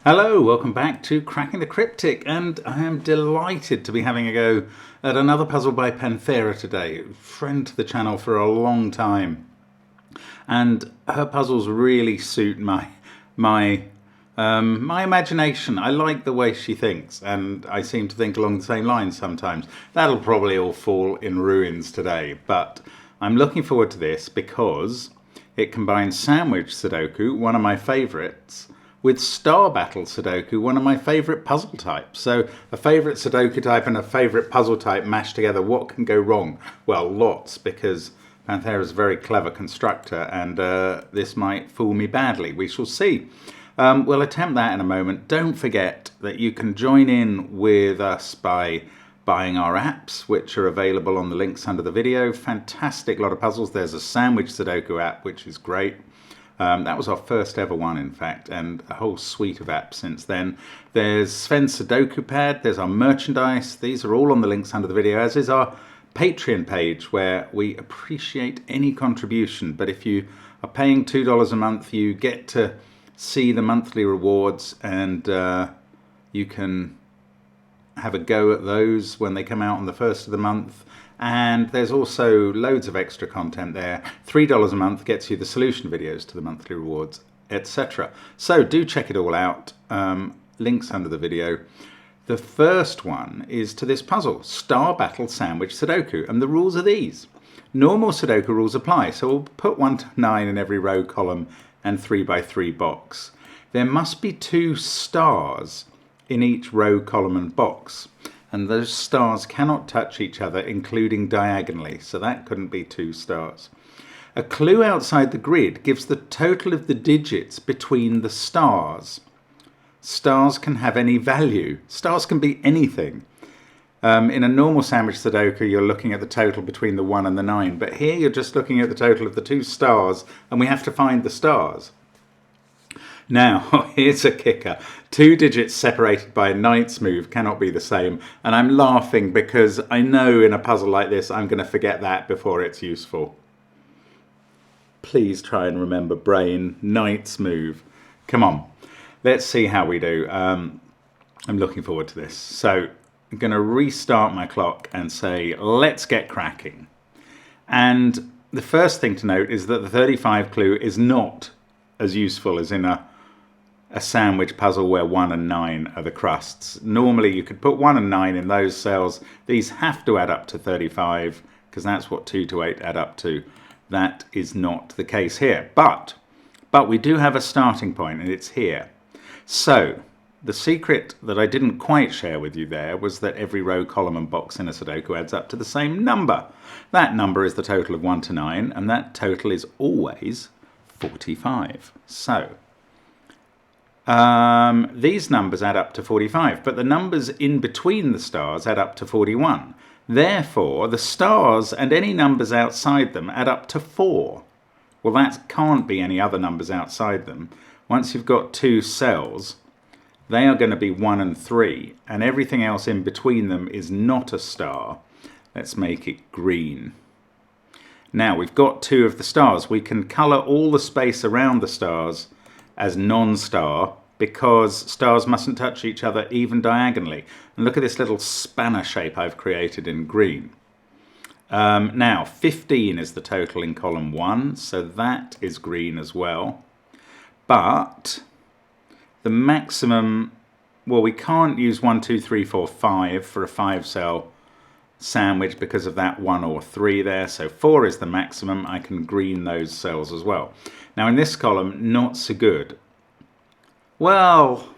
Hello, welcome back to Cracking the Cryptic, and I am delighted to be having a go at another puzzle by Panthera today, friend to the channel for a long time, and her puzzles really suit my imagination. I like the way she thinks, and I seem to think along the same lines sometimes. That'll probably all fall in ruins today, but I'm looking forward to this because it combines sandwich Sudoku, one of my favourites, with Star Battle Sudoku, one of my favourite puzzle types. So a favourite Sudoku type and a favourite puzzle type mashed together, what can go wrong? Well, lots, because Panthera is a very clever constructor, and this might fool me badly. We shall see. We'll attempt that in a moment. Don't forget that you can join in with us by buying our apps, which are available on the links under the video. Fantastic lot of puzzles. There's a sandwich Sudoku app, which is great. That was our first ever one, in fact, and a whole suite of apps since then. There's Sven's SUDOKU PAD, there's our merchandise. These are all on the links under the video, as is our Patreon page, where we appreciate any contribution. But if you are paying $2 a month, you get to see the monthly rewards, and you can have a go at those when they come out on the first of the month. And there's also loads of extra content there. $3 a month gets you the solution videos to the monthly rewards, etc. So do check it all out. Links under the video. The first one is to this puzzle, Star Battle Sandwich Sudoku, and the rules are these. Normal Sudoku rules apply, so we'll put 1 to 9 in every row, column, and 3 by 3 box. There must be 2 stars in each row, column, and box. And those stars cannot touch each other, including diagonally, so that couldn't be 2 stars. A clue outside the grid gives the total of the digits between the stars. Stars can have any value. Stars can be anything. In a normal sandwich Sudoku, you're looking at the total between the 1 and the 9, but here you're just looking at the total of the 2 stars, and we have to find the stars. Now, here's a kicker. 2 digits separated by a knight's move cannot be the same. And I'm laughing because I know in a puzzle like this, I'm going to forget that before it's useful. Please try and remember, brain, knight's move. Come on, let's see how we do. I'm looking forward to this. So I'm going to restart my clock and say, let's get cracking. And the first thing to note is that the 35 clue is not as useful as in a sandwich puzzle where 1 and 9 are the crusts. Normally you could put 1 and 9 in those cells. These have to add up to 35 because that's what 2 to 8 add up to. That is not the case here. But we do have a starting point, and it's here. So the secret that I didn't quite share with you there was that every row, column, and box in a Sudoku adds up to the same number. That number is the total of 1 to 9, and that total is always 45. So these numbers add up to 45, but the numbers in between the stars add up to 41. Therefore, the stars and any numbers outside them add up to 4. Well, that can't be any other numbers outside them. Once you've got 2 cells, they are going to be 1 and 3, and everything else in between them is not a star. Let's make it green. Now, we've got 2 of the stars. We can colour all the space around the stars as non-star because stars mustn't touch each other even diagonally. And look at this little spanner shape I've created in green. Now, 15 is the total in column 1, so that is green as well. But the maximum, well, we can't use 1, 2, 3, 4, 5 for a 5-cell sandwich because of that 1 or 3 there, so 4 is the maximum. I can green those cells as well. Now in this column, not so good. Well,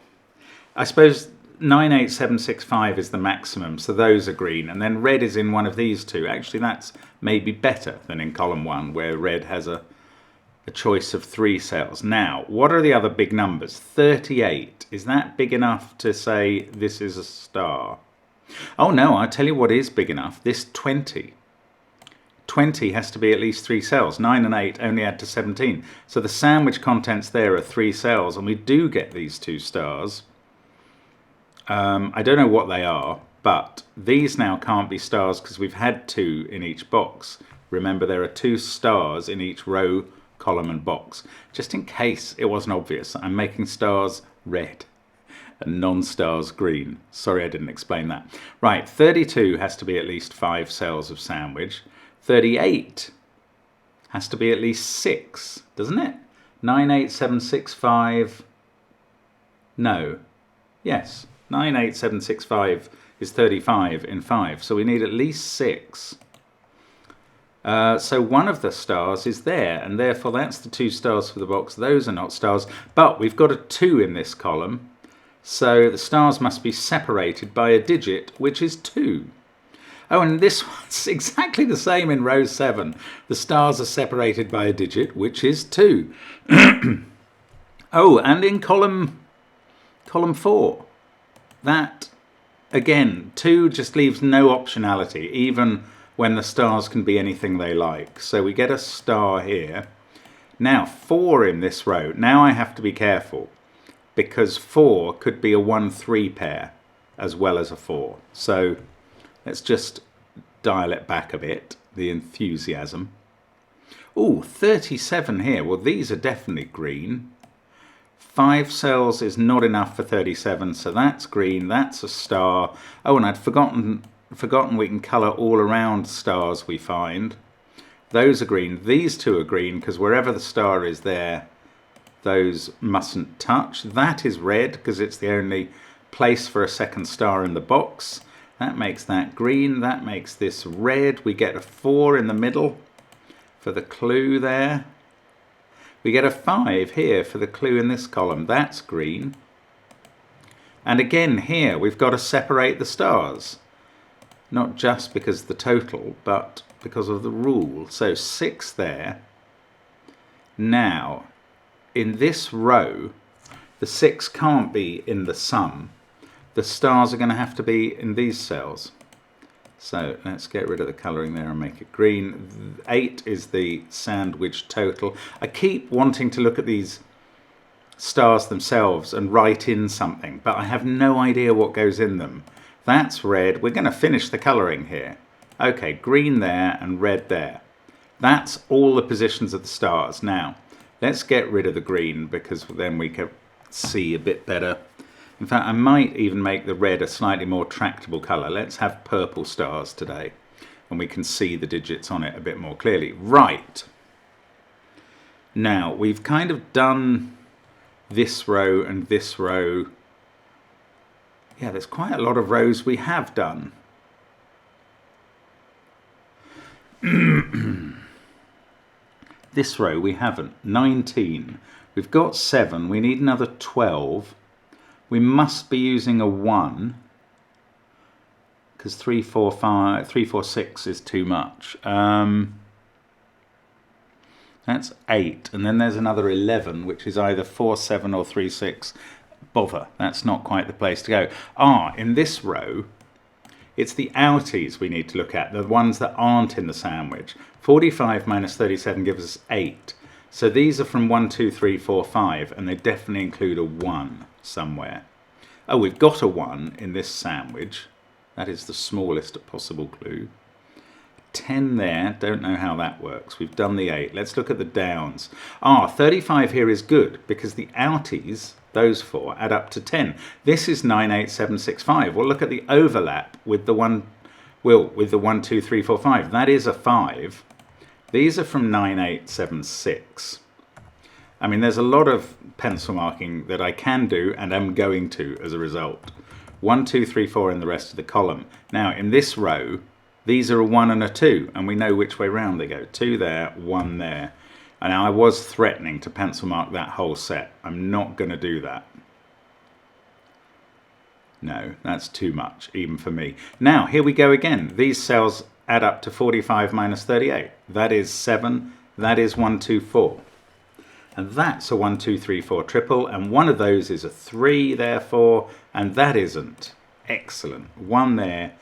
I suppose 9, 8, 7, 6, 5 is the maximum, so those are green, and then red is in one of these 2. Actually, that's maybe better than in column 1, where red has a choice of 3 cells. Now, what are the other big numbers? 38, is that big enough to say this is a star? Oh no, I'll tell you what is big enough, this 20. 20 has to be at least 3 cells. 9 and 8 only add to 17. So the sandwich contents there are 3 cells, and we do get these 2 stars. I don't know what they are, but these now can't be stars because we've had 2 in each box. Remember, there are 2 stars in each row, column, and box. Just in case it wasn't obvious, I'm making stars red. and non-stars green. Sorry I didn't explain that. Right, 32 has to be at least 5 cells of sandwich. 38 has to be at least 6, doesn't it? 98765. No. Yes. 98765 is 35 in 5. So we need at least 6. So one of the stars is there, and therefore that's the 2 stars for the box. Those are not stars. But we've got a 2 in this column. So the stars must be separated by a digit, which is 2. Oh, and this one's exactly the same in row 7. The stars are separated by a digit, which is 2. Oh, and in column 4, that, again, 2 just leaves no optionality, even when the stars can be anything they like. So we get a star here. Now, 4 in this row. Now I have to be careful, because 4 could be a 1-3 pair as well as a 4. So let's just dial it back a bit, the enthusiasm. Oh, 37 here. Well, these are definitely green. 5 cells is not enough for 37, so that's green. That's a star. Oh, and I'd forgotten we can colour all around stars we find. Those are green. These 2 are green, because wherever the star is there, those mustn't touch. That is red, because it's the only place for a second star in the box. That makes that green. That makes this red. We get a 4 in the middle for the clue there. We get a 5 here for the clue in this column. That's green. And again here we've got to separate the stars. Not just because of the total, but because of the rule. So 6 there. Now, in this row, the 6 can't be in the sum. The stars are going to have to be in these cells. So let's get rid of the colouring there and make it green. 8 is the sandwich total. I keep wanting to look at these stars themselves and write in something, but I have no idea what goes in them. That's red. We're going to finish the colouring here. Okay, green there and red there. That's all the positions of the stars. Now, let's get rid of the green, because then we can see a bit better. In fact, I might even make the red a slightly more tractable colour. Let's have purple stars today, and we can see the digits on it a bit more clearly. Right. Now, we've kind of done this row and this row. Yeah, there's quite a lot of rows we have done. This row we haven't. 19. We've got 7. We need another 12. We must be using a 1, because 3, 4, 5, 3, 4, 6 is too much. That's 8, and then there's another 11, which is either 4, 7 or 3, 6. Bother, that's not quite the place to go. In this row, it's the outies we need to look at, the ones that aren't in the sandwich. 45 minus 37 gives us 8. So these are from 1, 2, 3, 4, 5, and they definitely include a 1 somewhere. Oh, we've got a 1 in this sandwich. That is the smallest possible clue. 10 there, don't know how that works. We've done the 8. Let's look at the downs. 35 here is good, because the outies, those 4, add up to 10. This is 98765. Well, look at the overlap with the 1, with the 1, 2, 3, 4, 5. That is a 5. These are from 9876. I mean, there's a lot of pencil marking that I can do and am going to as a result. 1, 2, 3, 4 in the rest of the column. Now, in this row, these are a 1 and a 2, and we know which way round they go. 2 there, 1 there. And I was threatening to pencil mark that whole set. I'm not going to do that. No, that's too much, even for me. Now, here we go again. These cells add up to 45 minus 38. That is 7. That is 1, 2, 4. And that's a 1, 2, 3, 4 triple. And one of those is a 3, therefore. And that isn't. Excellent. 1 there,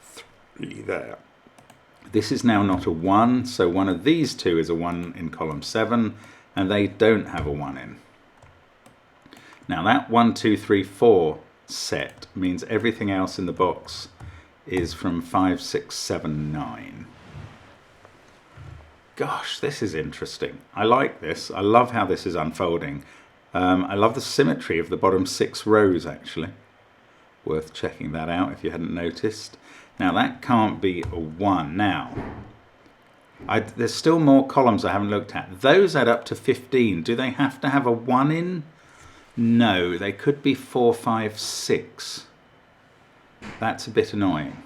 3 there. This is now not a 1. So one of these 2 is a 1 in column 7. And they don't have a 1 in. Now that 1, 2, 3, 4 set means everything else in the box is from 5, 6, 7, 9. Gosh, this is interesting. I like this. I love how this is unfolding. I love the symmetry of the bottom 6 rows, actually. Worth checking that out if you hadn't noticed. Now that can't be a 1. Now, there's still more columns I haven't looked at. Those add up to 15. Do they have to have a 1 in? No, they could be 4, 5, 6. That's a bit annoying.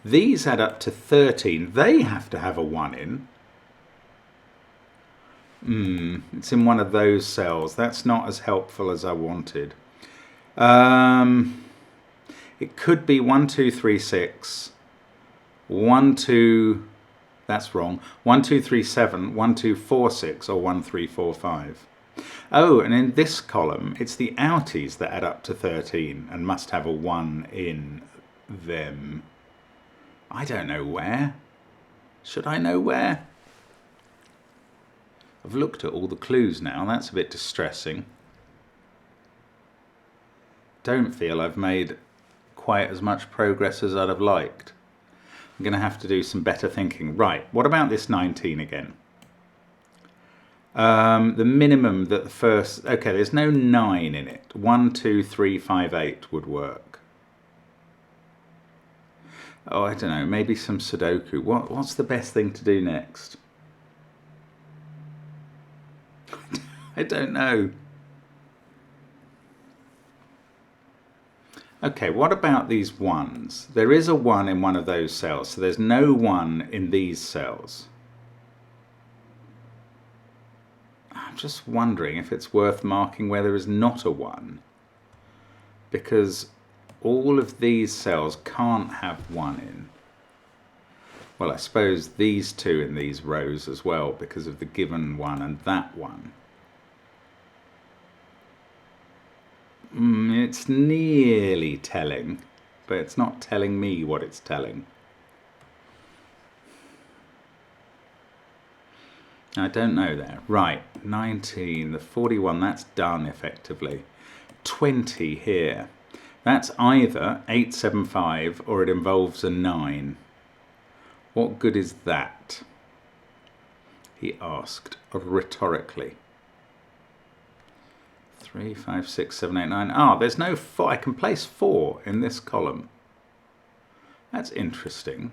These add up to 13. They have to have a 1 in. It's in one of those cells. That's not as helpful as I wanted. It could be 1, 2, 3, 6. 1, 2... That's wrong. 1, 2, 3, 7. 1, 2, 4, 6. Or 1, 3, 4, 5. Oh, and in this column, it's the outies that add up to 13 and must have a 1 in them. I don't know where. Should I know where? I've looked at all the clues now. That's a bit distressing. Don't feel I've made quite as much progress as I'd have liked. I'm going to have to do some better thinking. Right, what about this 19 again? The minimum that the first... Okay, there's no 9 in it. 1, 2, 3, 5, 8 would work. Oh, I don't know. Maybe some Sudoku. What's the best thing to do next? I don't know. Okay, what about these 1s? There is a 1 in one of those cells, so there's no 1 in these cells. I'm just wondering if it's worth marking where there is not a 1, because all of these cells can't have 1 in. Well, I suppose these 2 in these rows as well, because of the given 1 and that 1. It's nearly telling, but it's not telling me what it's telling. I don't know there. Right, 19, the 41, that's done effectively. 20 here. That's either 875 or it involves a 9. What good is that? He asked rhetorically. 3, 5, 6, 7, 8, 9. Ah, there's no 4. I can place 4 in this column. That's interesting.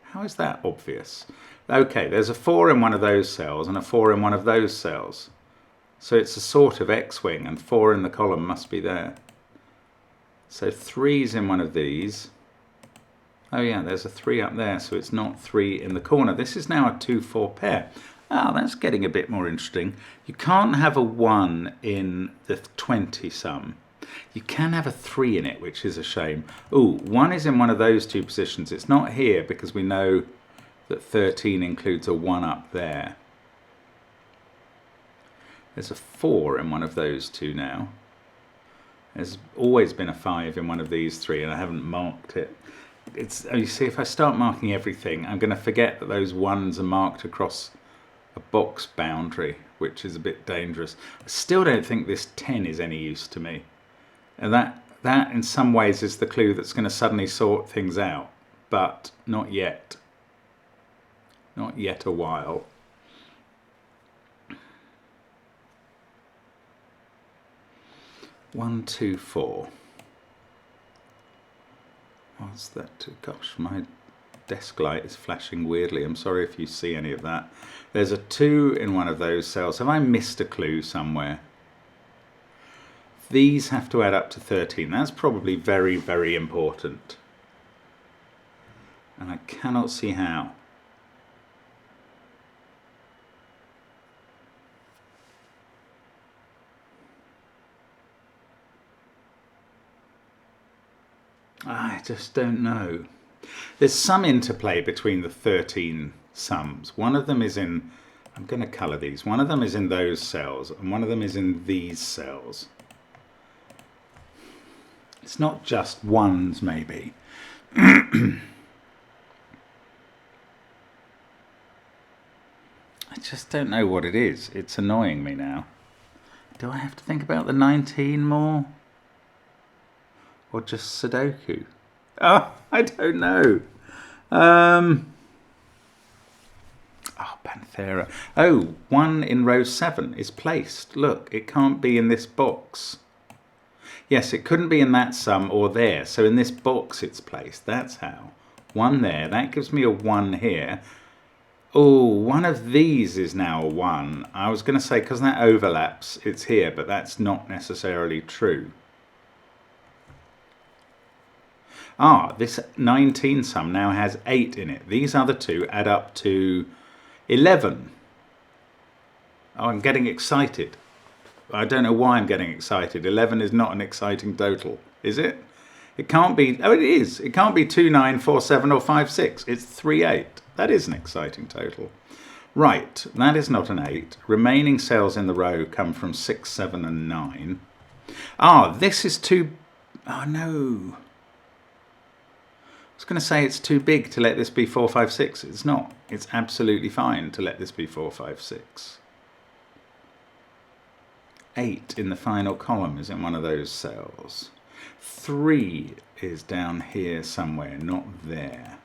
How is that obvious? Okay, there's a 4 in one of those cells and a 4 in one of those cells. So it's a sort of X-wing, and 4 in the column must be there. So 3's in one of these. Oh yeah, there's a 3 up there, so it's not 3 in the corner. This is now a 2-4 pair. Oh, that's getting a bit more interesting. You can't have a 1 in the 20 sum. You can have a 3 in it, which is a shame. Ooh, 1 is in one of those 2 positions. It's not here because we know that 13 includes a 1 up there. There's a 4 in one of those 2 now. There's always been a 5 in one of these 3, and I haven't marked it. You see, if I start marking everything, I'm going to forget that those 1s are marked across a box boundary, which is a bit dangerous. I still don't think this 10 is any use to me. And that in some ways is the clue that's going to suddenly sort things out, but not yet. Not yet a while. One, 2, 4. What's that? Gosh, my desk light is flashing weirdly. I'm sorry if you see any of that. There's a 2 in one of those cells. Have I missed a clue somewhere? These have to add up to 13. That's probably very, very important. And I cannot see how. I just don't know. There's some interplay between the 13 sums. One of them is in, I'm going to colour these, one of them is in those cells and one of them is in these cells. It's not just 1s maybe. I just don't know what it is. It's annoying me now. Do I have to think about the 19 more? Or just Sudoku? Oh, I don't know. Oh, Panthera. Oh, 1 in row 7 is placed. Look, it can't be in this box. Yes, it couldn't be in that sum or there. So in this box it's placed. That's how. 1 there. That gives me a 1 here. Oh, one of these is now a 1. I was going to say, because that overlaps, it's here, but that's not necessarily true. Ah, this 19 sum now has 8 in it. These other two add up to 11. Oh, I'm getting excited. I don't know why I'm getting excited. 11 is not an exciting total, is it? It can't be. Oh, it is. It can't be 2, 9, 4, 7 or 5, 6. It's 3, 8. That is an exciting total. Right, that is not an 8. Remaining cells in the row come from 6, 7 and 9. Ah, this is too... Oh, no. I was going to say it's too big to let this be 4, 5, 6. It's not. It's absolutely fine to let this be 4, 5, 6. 8 in the final column is in one of those cells. 3 is down here somewhere, not there.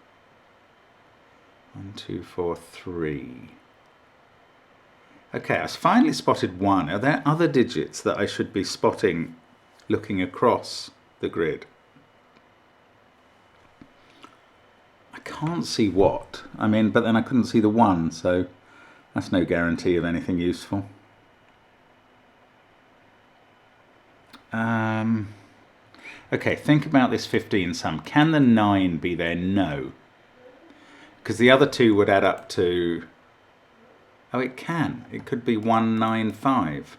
1, 2, 4, 3. Okay, I finally spotted 1. Are there other digits that I should be spotting looking across the grid? I can't see what. I mean, but then I couldn't see the 1, so that's no guarantee of anything useful. Okay, think about this 15 sum. Can the 9 be there? No. Because the other two would add up to... Oh, it can. It could be 195.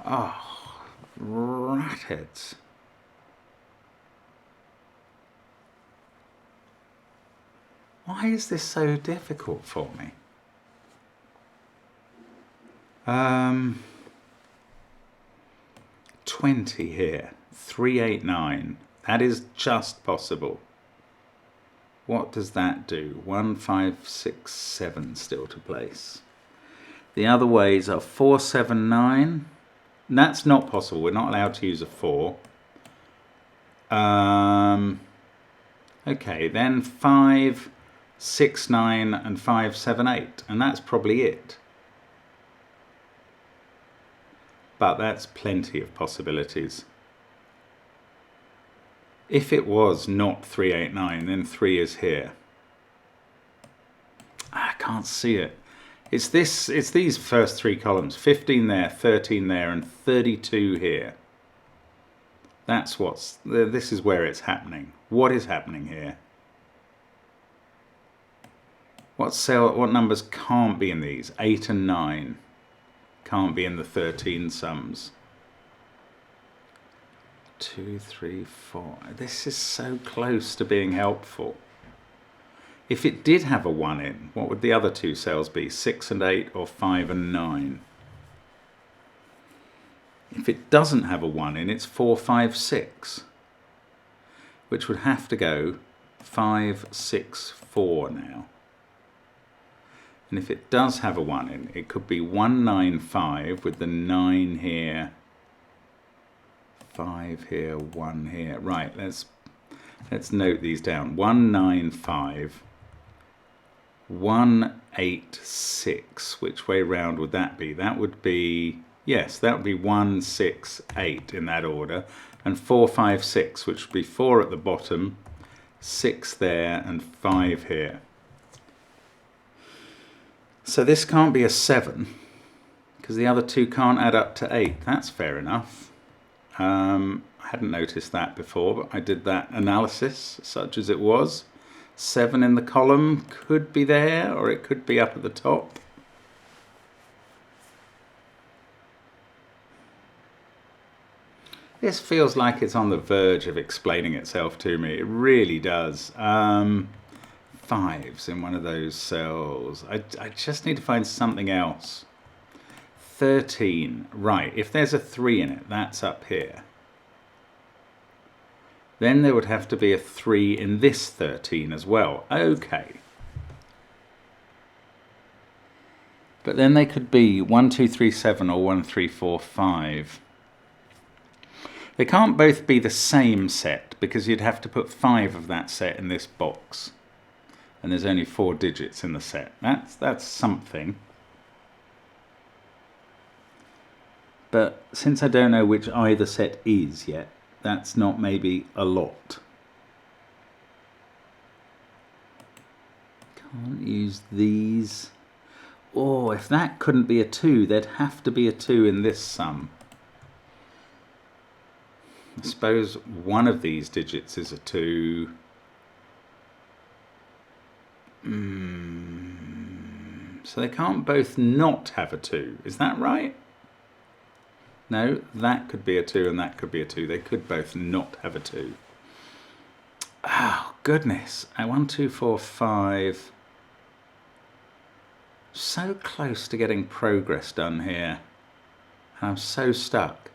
Oh, ratheads. Why is this so difficult for me? 20 here. 389. That is just possible. What does that do? 1, 5, 6, 7 still to place. The other ways are 4, 7, 9. That's not possible. We're not allowed to use a 4. Okay, then 5, 6, 9 and 5, 7, 8. And that's probably it. But that's plenty of possibilities. If it was not 389, then 3 is here. I can't see it. It's these first 3 columns. 15 there, 13 there, and 32 here. That's what's... This is where it's happening. What is happening here? What numbers can't be in these? 8 and 9 can't be in the 13 sums. 2, 3, 4. This is so close to being helpful. If it did have a 1 in, what would the other 2 cells be? 6 and 8 or 5 and 9? If it doesn't have a 1 in, it's 4, 5, 6. Which would have to go 5, 6, 4 now. And if it does have a 1 in, it could be 195 with the 9 here, 5 here, 1 here. Right, let's note these down. 195, 186. Which way round would that be? That would be, yes, that would be 1, 6, 8 in that order. And 4, 5, 6, which would be 4 at the bottom, 6 there, and 5 here. So this can't be a 7, because the other 2 can't add up to 8. That's fair enough. I hadn't noticed that before, but I did that analysis, such as it was. 7 in the column could be there, or it could be up at the top. This feels like it's on the verge of explaining itself to me. It really does. 5's in one of those cells. I just need to find something else. 13. Right, if there's a 3 in it, that's up here. Then there would have to be a 3 in this 13 as well. Okay. But then they could be 1, 2, 3, 7 or 1, 3, 4, 5. They can't both be the same set, because you'd have to put 5 of that set in this box. and there's only 4 digits in the set. That's something. But since I don't know which either set is yet, that's not maybe a lot. Can't use these. Oh, if that couldn't be a 2, there'd have to be a 2 in this sum. I suppose one of these digits is a 2. So they can't both not have a 2. Is that right? No, that could be a 2 and that could be a 2. They could both not have a 2. Oh, goodness. 1, 2, 4, 5. So close to getting progress done here. And I'm so stuck.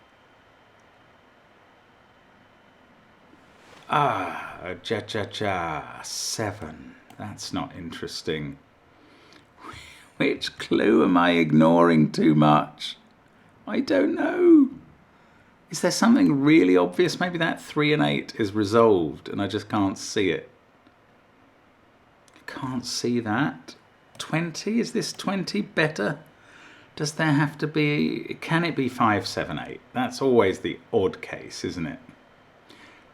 Ja. 7. That's not interesting. Which clue am I ignoring too much? I don't know. Is there something really obvious? Maybe that 3 and 8 is resolved and I just can't see it. I can't see that. 20? Is this 20 better? Does there have to be... Can it be 5, 7, 8? That's always the odd case, isn't it?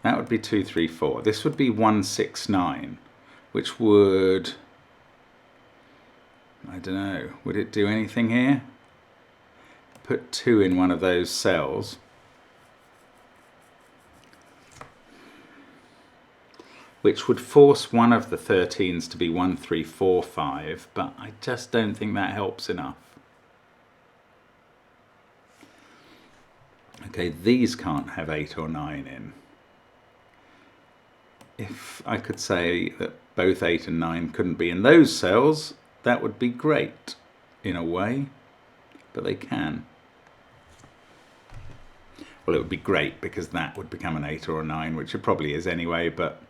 That would be 2, 3, 4. This would be 1, 6, 9, which would... I don't know. Would it do anything here? Put 2 in one of those cells. Which would force one of the 13s to be 1, 3, 4, 5, but I just don't think that helps enough. Okay, these can't have 8 or 9 in. If I could say that both 8 and 9 couldn't be in those cells, that would be great, in a way, but they can. Well, it would be great because that would become an 8 or a 9, which it probably is anyway, but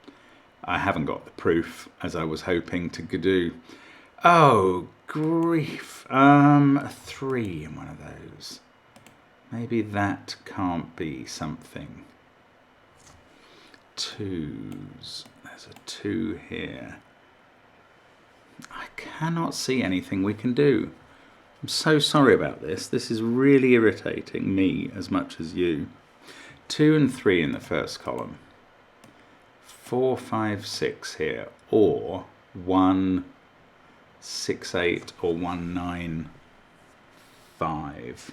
I haven't got the proof as I was hoping to do. Oh, grief. A 3 in one of those. Maybe that can't be something. 2s. There's a 2 here. I cannot see anything we can do. I'm so sorry about this. This is really irritating me as much as you. 2 and 3 in the first column. 4, 5, 6 here, or 1, 6, 8, or 1, 9, 5.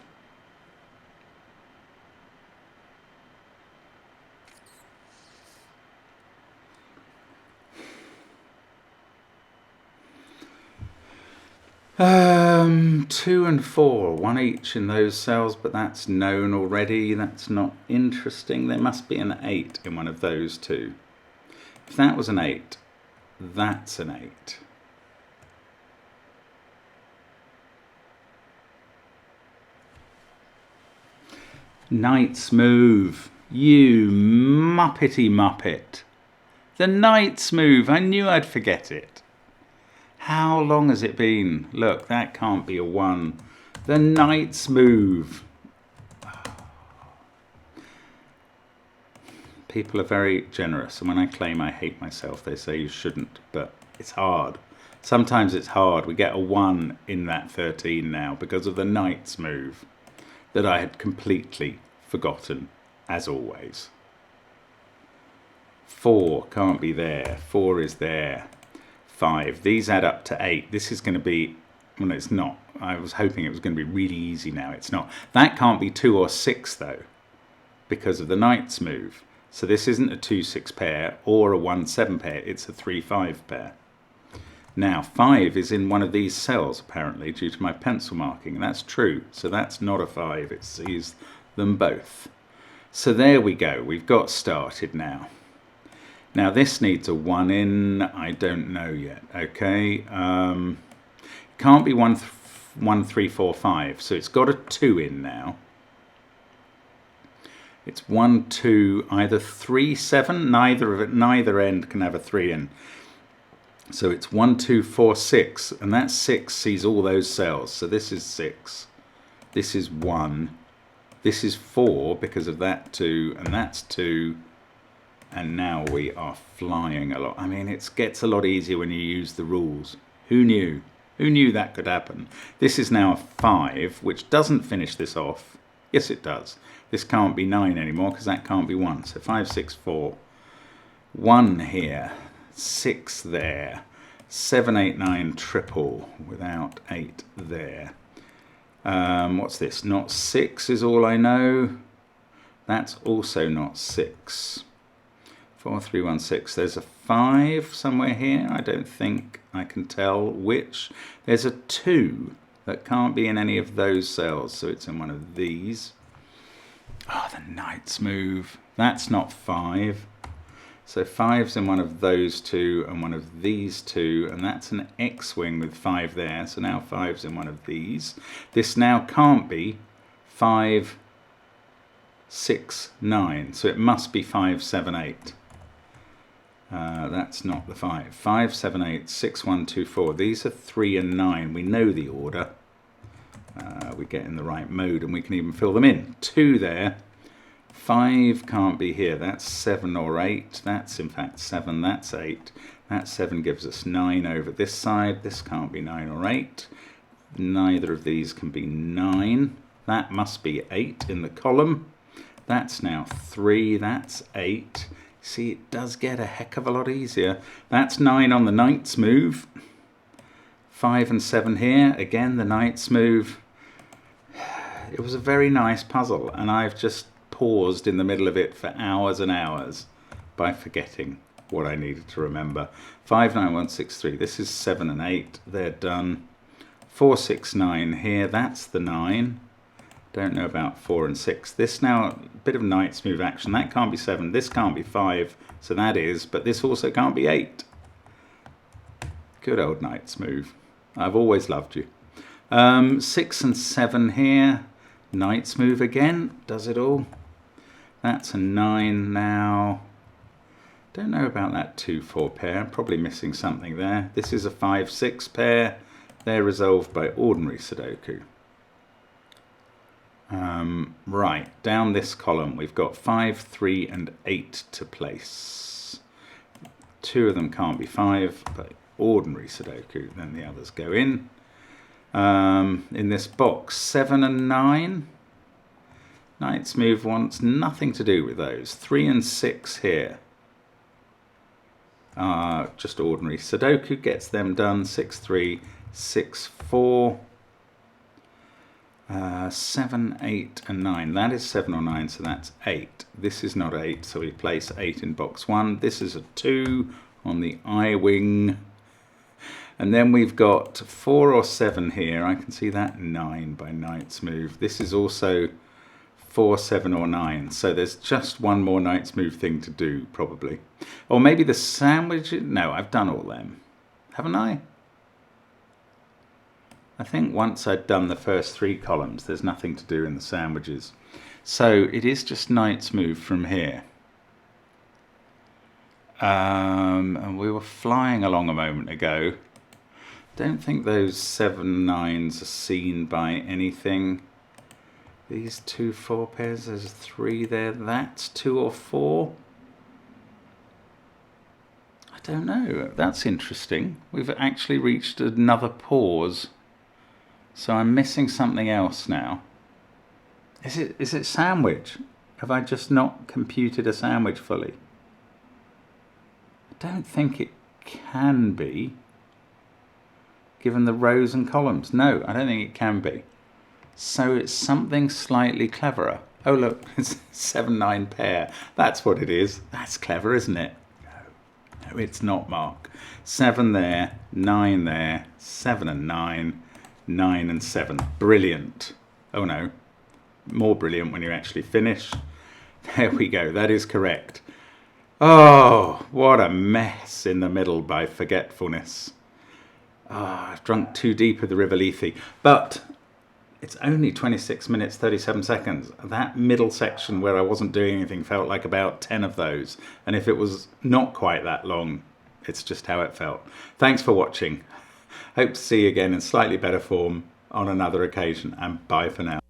Two and 4, 1 each in those cells, but that's known already. That's not interesting. There must be an 8 in one of those two. If that was an 8, that's an 8. Knight's move. You muppety muppet. The knight's move. I knew I'd forget it. How long has it been? Look, that can't be a 1. The knight's move. People are very generous, and when I claim I hate myself, they say you shouldn't, but it's hard. Sometimes it's hard. We get a 1 in that 13 now because of the knight's move that I had completely forgotten, as always. 4 can't be there. 4 is there. 5. These add up to 8. This is going to be... Well, it's not. I was hoping it was going to be really easy now. It's not. That can't be 2 or 6, though, because of the knight's move. So this isn't a 2-6 pair or a 1-7 pair. It's a 3-5 pair. Now, 5 is in one of these cells, apparently, due to my pencil marking. And that's true. So that's not a 5. It sees them both. So there we go. We've got started now. Now, this needs a 1 in. I don't know yet. Okay. Can't be 1, 3, 4, 5. So it's got a 2 in now. It's 1, 2, either 3, 7. Neither end can have a 3 in. So it's 1, 2, 4, 6. And that 6 sees all those cells. So this is 6. This is 1. This is 4 because of that 2. And that's 2. And now we are flying a lot. I mean, it gets a lot easier when you use the rules. Who knew? Who knew that could happen? This is now a 5, which doesn't finish this off. Yes, it does. This can't be 9 anymore because that can't be 1. So 5, 6, 4. 1 here. 6 there. 7, 8, 9, triple without 8 there. What's this? Not 6 is all I know. That's also not 6. 4, 3, 1, 6. There's a 5 somewhere here. I don't think I can tell which. There's a 2 that can't be in any of those cells, so it's in one of these. Oh, the knight's move. That's not 5. So 5's in one of those 2 and one of these 2, and that's an X-wing with 5 there. So now 5's in one of these. This now can't be 5, 6, 9. So it must be 5, 7, 8. That's not the 5. 5, 7, 8, 6, 1, 2, 4. These are 3 and 9. We know the order. We get in the right mode and we can even fill them in. 2 there. 5 can't be here. That's 7 or 8. That's in fact 7. That's 8. That 7 gives us 9 over this side. This can't be 9 or 8. Neither of these can be 9. That must be 8 in the column. That's now 3. That's 8. See, it does get a heck of a lot easier. That's 9 on the knight's move. 5 and 7 here. Again, the knight's move. It was a very nice puzzle, and I've just paused in the middle of it for hours and hours by forgetting what I needed to remember. 5, 9, 1, 6, 3. This is 7 and 8. They're done. 4, 6, 9 here. That's the 9. Don't know about 4 and 6. This now, a bit of knight's move action. That can't be 7. This can't be 5. So that is, but this also can't be 8. Good old knight's move. I've always loved you. 6 and 7 here. Knight's move again. Does it all. That's a 9 now. Don't know about that 2, 4 pair. I'm probably missing something there. This is a 5, 6 pair. They're resolved by ordinary Sudoku. Right, down this column we've got 5, 3 and 8 to place. 2 of them can't be 5, but ordinary Sudoku, then the others go in. In this box, 7 and 9. Knight's move wants nothing to do with those. 3 and 6 here. Just ordinary Sudoku gets them done. 6, 3, 6, 4. 7, 8 and 9. That is 7 or 9, so that's 8. This is not 8, so we place 8 in box 1. This is a 2 on the I-wing. And then we've got 4 or 7 here. I can see that 9 by knight's move. This is also 4, 7 or 9. So there's just one more knight's move thing to do, probably. Or maybe the sandwich. No, I've done all them. Haven't I? I think once I'd done the first 3 columns, there's nothing to do in the sandwiches. So it is just knight's move from here. And we were flying along a moment ago. Don't think those 7, 9s are seen by anything. These 2, 4 pairs, there's 3 there. That's 2 or 4. I don't know. That's interesting. We've actually reached another pause. So I'm missing something else now. Is it sandwich? Have I just not computed a sandwich fully? I don't think it can be, given the rows and columns. No, I don't think it can be. So it's something slightly cleverer. Oh look, it's 7, 9 pair. That's what it is. That's clever, isn't it? No, it's not, Mark. 7 there, 9 there, 7 and 9. 9 and 7. Brilliant. Oh no, more brilliant when you actually finish. There we go, that is correct. Oh, what a mess in the middle by forgetfulness. I've drunk too deep of the River Lethe. But it's only 26 minutes, 37 seconds. That middle section where I wasn't doing anything felt like about 10 of those. And if it was not quite that long, it's just how it felt. Thanks for watching. Hope to see you again in slightly better form on another occasion, and bye for now.